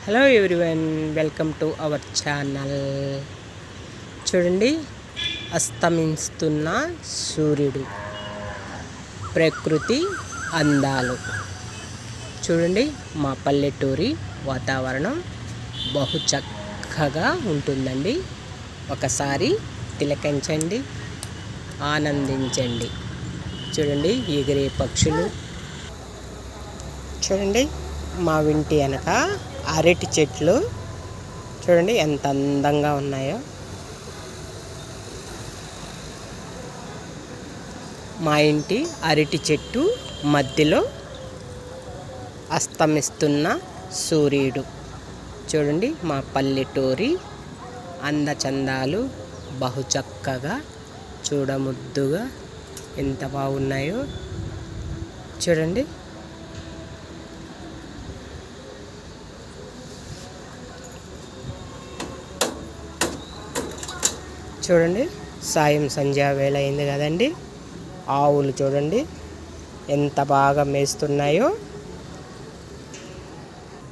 Hello everyone, welcome to our channel. చూడండి, అస్తమిస్తున్న సూర్యుడు, ప్రకృతి అందాలు. చూడండి, మా పల్లెటూరి వాతావరణం బహు చక్కగా ఉంటుందండి. ఒకసారి తిలకించండి, ఆనందించండి. చూడండి, ఎగిరే పక్షులు. చూడండి, మా ఇంటి వెనక అరటి చెట్లు చూడండి ఎంత అందంగా ఉన్నాయో. మా ఇంటి అరటి చెట్టు మధ్యలో అస్తమిస్తున్న సూర్యుడు. చూడండి, మా పల్లెటూరి అందచందాలు బహు చక్కగా చూడముద్దుగా ఎంత బాగున్నాయో చూడండి. చూడండి, సాయం సంధ్యా వేళ అయింది కదండి. ఆవులు చూడండి ఎంత బాగా మేస్తున్నాయో.